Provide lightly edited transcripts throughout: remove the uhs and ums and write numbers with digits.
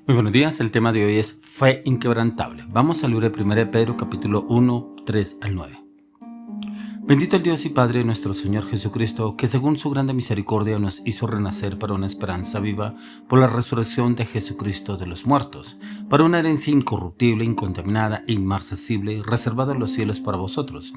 Muy buenos días, el tema de hoy es fe inquebrantable. Vamos al libro de 1 de Pedro, capítulo 1, 3 al 9. Bendito el Dios y Padre de nuestro Señor Jesucristo, que según su grande misericordia nos hizo renacer para una esperanza viva por la resurrección de Jesucristo de los muertos, para una herencia incorruptible, incontaminada e inmarcesible, reservada en los cielos para vosotros,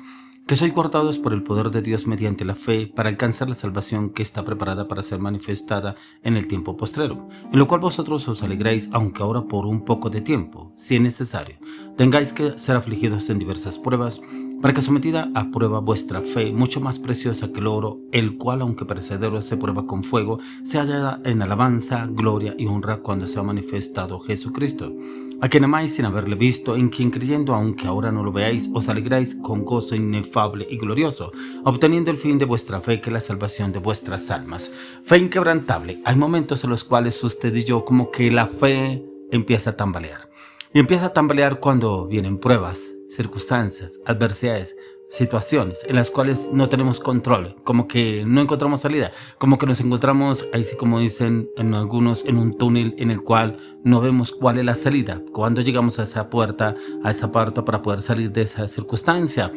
que sois guardados por el poder de Dios mediante la fe para alcanzar la salvación que está preparada para ser manifestada en el tiempo postrero, en lo cual vosotros os alegráis, aunque ahora por un poco de tiempo, si es necesario, tengáis que ser afligidos en diversas pruebas, para que sometida a prueba vuestra fe, mucho más preciosa que el oro, el cual aunque perecedero se prueba con fuego, se halla en alabanza, gloria y honra cuando se ha manifestado Jesucristo, a quien amáis sin haberle visto, en quien creyendo aunque ahora no lo veáis, os alegráis con gozo inefable y glorioso, obteniendo el fin de vuestra fe, que es la salvación de vuestras almas. Fe inquebrantable. Hay momentos en los cuales usted y yo como que la fe empieza a tambalear. Y empieza a tambalear cuando vienen pruebas, circunstancias, adversidades, situaciones en las cuales no tenemos control, como que no encontramos salida, como que nos encontramos, ahí sí como dicen en algunos, en un túnel en el cual no vemos cuál es la salida, cuando llegamos a esa puerta, a esa parte para poder salir de esa circunstancia.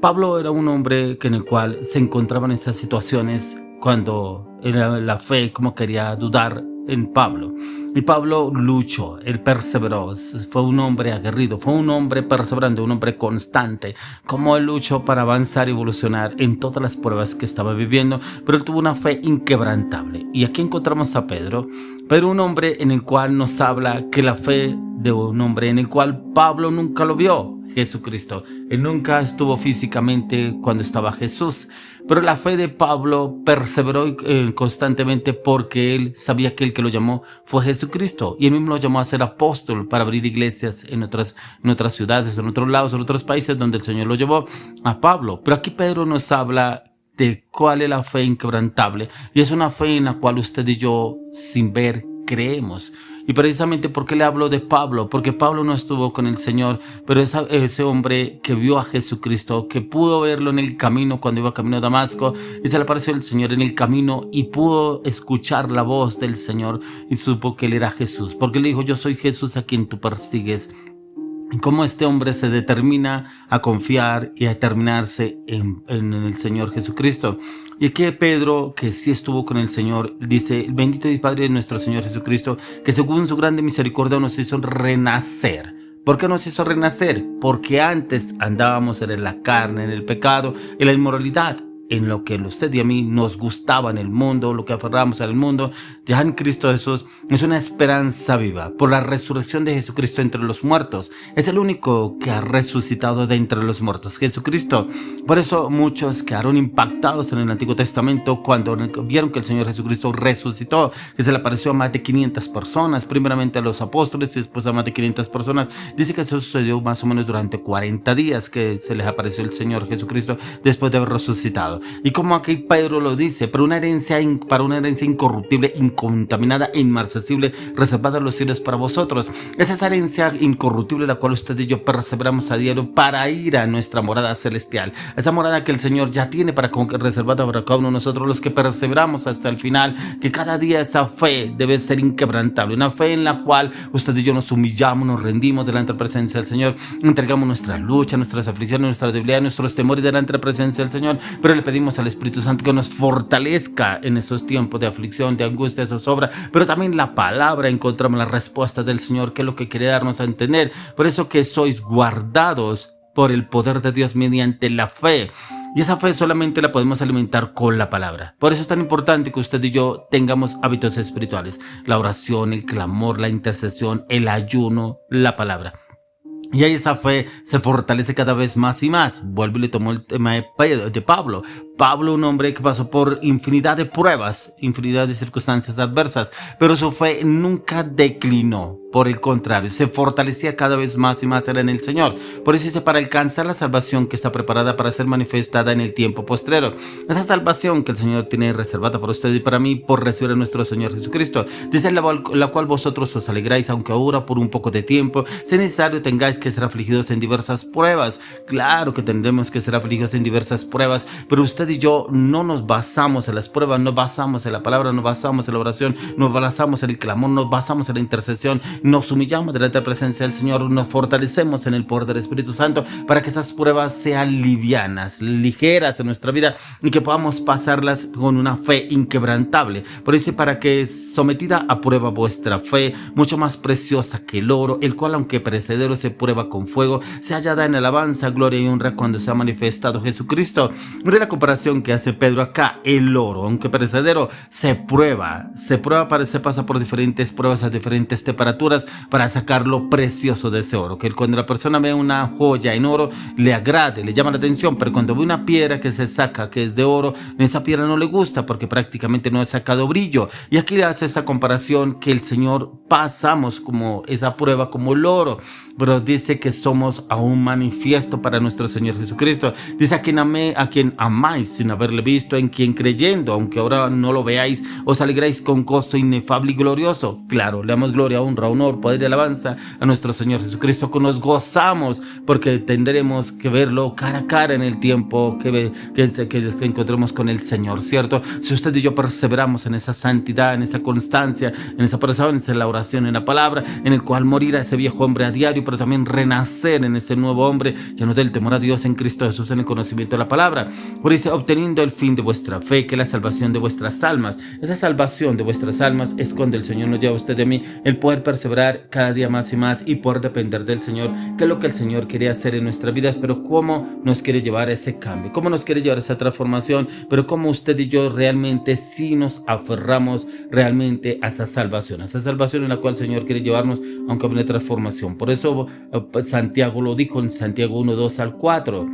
Pablo era un hombre en el cual se encontraba en esas situaciones cuando era la fe como quería dudar en Pablo. Y Pablo luchó, él perseveró, fue un hombre aguerrido, fue un hombre perseverante, un hombre constante, como él luchó para avanzar y evolucionar en todas las pruebas que estaba viviendo, pero él tuvo una fe inquebrantable. Y aquí encontramos a Pedro, un hombre en el cual nos habla que la fe de un hombre en el cual Pablo nunca lo vio, Jesucristo. Él nunca estuvo físicamente cuando estaba Jesús, pero la fe de Pablo perseveró constantemente porque él sabía que el que lo llamó fue Jesucristo, y él mismo lo llamó a ser apóstol para abrir iglesias en otras ciudades, en otros lados, en otros países donde el Señor lo llevó a Pablo. Pero aquí Pedro nos habla de cuál es la fe inquebrantable, y es una fe en la cual usted y yo sin ver creemos. Y precisamente ¿por qué le hablo de Pablo? Porque Pablo no estuvo con el Señor, pero ese hombre que vio a Jesucristo, que pudo verlo en el camino cuando iba camino a Damasco, y se le apareció el Señor en el camino y pudo escuchar la voz del Señor y supo que él era Jesús, porque le dijo: yo soy Jesús a quien tú persigues. Y cómo este hombre se determina a confiar y a determinarse en el Señor Jesucristo. Y aquí Pedro, que sí estuvo con el Señor, dice: bendito y Padre de nuestro Señor Jesucristo, que según su grande misericordia nos hizo renacer. ¿Por qué nos hizo renacer? Porque antes andábamos en la carne, en el pecado, en la inmoralidad, en lo que a usted y a mí nos gustaba en el mundo, lo que aferramos al mundo. Ya en Cristo Jesús es una esperanza viva por la resurrección de Jesucristo entre los muertos. Es el único que ha resucitado de entre los muertos, Jesucristo. Por eso muchos quedaron impactados en el Antiguo Testamento cuando vieron que el Señor Jesucristo resucitó, que se le apareció a más de 500 personas, primeramente a los apóstoles y después a más de 500 personas. Dice que eso sucedió más o menos durante 40 días que se les apareció el Señor Jesucristo después de haber resucitado. Y como aquí Pedro lo dice, para una herencia incorruptible, incontaminada e inmarcesible, reservada en los cielos para vosotros. Es esa herencia incorruptible la cual usted y yo perseveramos a diario para ir a nuestra morada celestial, esa morada que el Señor ya tiene reservada para cada uno de nosotros, los que perseveramos hasta el final, que cada día esa fe debe ser inquebrantable, una fe en la cual usted y yo nos humillamos, nos rendimos delante de la presencia del Señor, entregamos nuestras luchas, nuestras aflicciones, nuestras debilidades, nuestros temores delante de la presencia del Señor, pero le pedimos al Espíritu Santo que nos fortalezca en esos tiempos de aflicción, de angustia, de zozobra, pero también la palabra encontramos la respuesta del Señor, que es lo que quiere darnos a entender. Por eso que sois guardados por el poder de Dios mediante la fe. Y esa fe solamente la podemos alimentar con la palabra. Por eso es tan importante que usted y yo tengamos hábitos espirituales: la oración, el clamor, la intercesión, el ayuno, la palabra. Y ahí esa fe se fortalece cada vez más y más. Vuelvo y le tomo el tema de Pablo. Pablo, un hombre que pasó por infinidad de pruebas, infinidad de circunstancias adversas, pero su fe nunca declinó. Por el contrario, se fortalecía cada vez más y más en el Señor. Por eso dice: para alcanzar la salvación que está preparada para ser manifestada en el tiempo postrero. Esa salvación que el Señor tiene reservada para usted y para mí por recibir a nuestro Señor Jesucristo. Dice: la cual vosotros os alegráis, aunque ahora por un poco de tiempo, si es necesario tengáis tendráis que ser afligidos en diversas pruebas. Claro que tendremos que ser afligidos en diversas pruebas, pero usted y yo no nos basamos en las pruebas, no basamos en la palabra, no basamos en la oración, no basamos en el clamor, no basamos en la intercesión, nos humillamos delante de la presencia del Señor, nos fortalecemos en el poder del Espíritu Santo para que esas pruebas sean livianas, ligeras en nuestra vida y que podamos pasarlas con una fe inquebrantable. Por eso, para que sometida a prueba vuestra fe, mucho más preciosa que el oro, el cual aunque perecedero se prueba con fuego, se hallada en alabanza, gloria y honra cuando se ha manifestado Jesucristo. Mire la comparación que hace Pedro acá. El oro, aunque perecedero, se prueba se pasa por diferentes pruebas a diferentes temperaturas para sacar lo precioso de ese oro. Que cuando la persona ve una joya en oro, le agrade, le llama la atención, pero cuando ve una piedra que se saca, que es de oro, esa piedra no le gusta porque prácticamente no ha sacado brillo. Y aquí le hace esa comparación que el Señor pasamos como esa prueba como el oro, pero dice que somos aún manifiesto para nuestro Señor Jesucristo. Dice a quien amáis sin haberle visto, en quien creyendo, aunque ahora no lo veáis, os alegráis con gozo inefable y glorioso. Claro, le damos gloria, honra, honor, poder y alabanza a nuestro Señor Jesucristo, que nos gozamos porque tendremos que verlo cara a cara en el tiempo que encontremos con el Señor, ¿cierto? Si usted y yo perseveramos en esa santidad, en esa constancia, en esa perseverancia, en la oración, en la palabra, en el cual morir a ese viejo hombre a diario, pero también renacer en ese nuevo hombre lleno del temor a Dios en Cristo Jesús, en el conocimiento de la palabra. Por eso, obteniendo el fin de vuestra fe, que es la salvación de vuestras almas. Esa salvación de vuestras almas es cuando el Señor nos lleva a usted y a mí el poder perseverar cada día más y más y poder depender del Señor, que es lo que el Señor quería hacer en nuestras vidas, pero cómo nos quiere llevar a ese cambio, cómo nos quiere llevar a esa transformación, pero cómo usted y yo realmente sí nos aferramos realmente a esa salvación en la cual el Señor quiere llevarnos a un camino de transformación. Por eso Santiago lo dijo en Santiago 1, 2 al 4.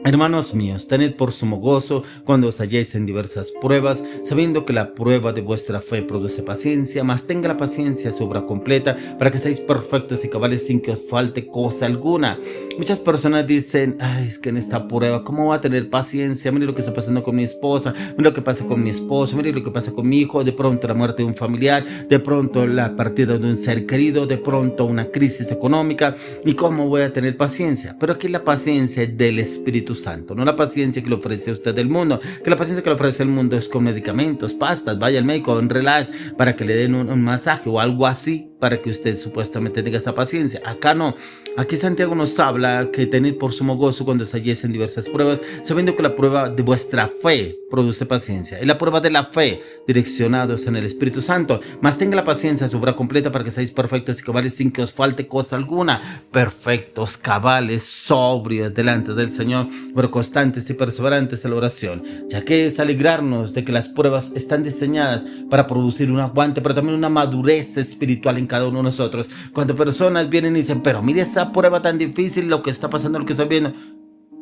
Hermanos míos, tened por sumo gozo cuando os halléis en diversas pruebas, sabiendo que la prueba de vuestra fe produce paciencia, mas tenga la paciencia su obra completa, para que seáis perfectos y cabales sin que os falte cosa alguna. Muchas personas dicen, ay, es que en esta prueba, ¿cómo va a tener paciencia? Mire lo que está pasando con mi esposa, mire lo que pasa con mi esposo, mire lo que pasa con mi hijo, de pronto la muerte de un familiar, de pronto la partida de un ser querido, de pronto una crisis económica, ¿y cómo voy a tener paciencia? Pero aquí la paciencia es del Espíritu Santo, no la paciencia que le ofrece a usted el mundo, que la paciencia que le ofrece el mundo es con medicamentos, pastas, vaya al médico, un relax para que le den un masaje o algo así, para que usted supuestamente tenga esa paciencia. Acá no. Aquí Santiago nos habla que tened por sumo gozo cuando os halléis en diversas pruebas, sabiendo que la prueba de vuestra fe produce paciencia. Y la prueba de la fe, direccionados en el Espíritu Santo. Mas tenga la paciencia su obra completa, para que seáis perfectos y cabales sin que os falte cosa alguna. Perfectos, cabales, sobrios delante del Señor, pero constantes y perseverantes en la oración, ya que es alegrarnos de que las pruebas están diseñadas para producir un aguante, pero también una madurez espiritual en cada uno de nosotros. Cuando personas vienen y dicen, pero mire esa prueba tan difícil, lo que está pasando, lo que estoy viendo,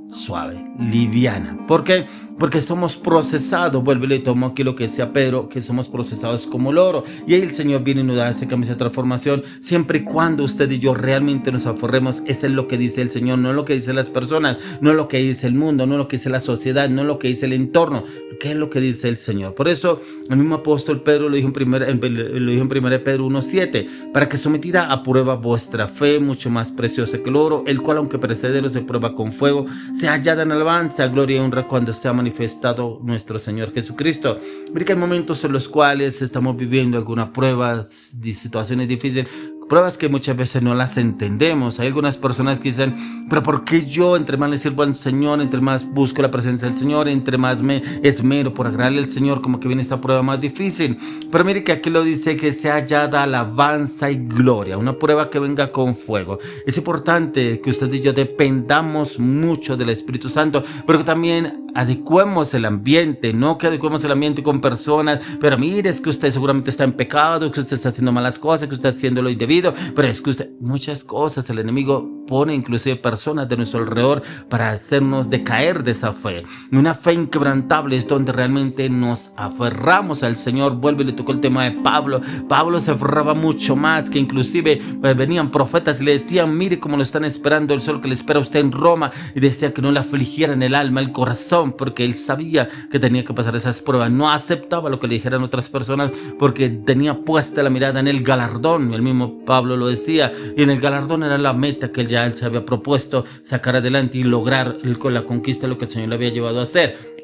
suave, liviana. ¿Por qué? Porque somos procesados. Vuelve y le tomo aquí lo que decía Pedro, que somos procesados como el oro. Y ahí el Señor viene y nos da ese cambio, esa transformación, siempre y cuando usted y yo realmente nos aferremos. Eso es lo que dice el Señor, no es lo que dicen las personas, no es lo que dice el mundo, no es lo que dice la sociedad, no es lo que dice el entorno, ¿qué es lo que dice el Señor? Por eso el mismo apóstol Pedro lo dijo en 1 Pedro 1:7, para que sometida a prueba vuestra fe, mucho más preciosa que el oro, el cual aunque perecedero se prueba con fuego, se hallada en alabanza, gloria y honra cuando sea manifestado nuestro Señor Jesucristo. Mira que hay momentos en los cuales estamos viviendo alguna prueba, de situaciones difíciles, pruebas que muchas veces no las entendemos. Hay algunas personas que dicen, pero ¿por qué yo entre más le sirvo al Señor, entre más busco la presencia del Señor, entre más me esmero por agradarle al Señor, como que viene esta prueba más difícil? Pero mire que aquí lo dice, que sea hallada alabanza y gloria, una prueba que venga con fuego. Es importante que usted y yo dependamos mucho del Espíritu Santo, pero que también adecuemos el ambiente, no que adecuemos el ambiente con personas, pero mire, es que usted seguramente está en pecado, que usted está haciendo malas cosas, que usted está haciendo lo indebido, pero es que usted, muchas cosas el enemigo pone, inclusive personas de nuestro alrededor, para hacernos decaer de esa fe. Una fe inquebrantable es donde realmente nos aferramos al Señor. Vuelve y le tocó el tema de Pablo. Pablo se aferraba mucho más, que inclusive venían profetas y le decían, mire cómo lo están esperando, el sol que le espera a usted en Roma, y decía que no le afligieran el alma, el corazón, oración porque él sabía que tenía que pasar esas pruebas. No aceptaba lo que le dijeran otras personas porque tenía puesta la mirada en el galardón. El mismo Pablo lo decía, y en el galardón era la meta que él se había propuesto sacar adelante y lograr con la conquista de lo que el Señor le había llevado a hacer.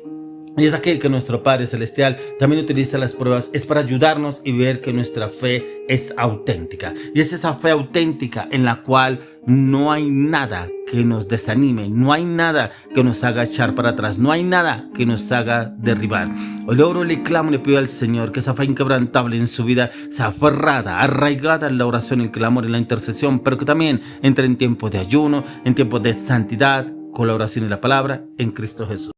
Y es aquí que nuestro Padre Celestial también utiliza las pruebas, es para ayudarnos y ver que nuestra fe es auténtica. Y es esa fe auténtica en la cual no hay nada que nos desanime, no hay nada que nos haga echar para atrás, no hay nada que nos haga derribar. Hoy le oro, le clamo, le pido al Señor que esa fe inquebrantable en su vida sea aferrada, arraigada en la oración, el clamor, en la intercesión, pero que también entre en tiempos de ayuno, en tiempos de santidad, con la oración y la palabra en Cristo Jesús.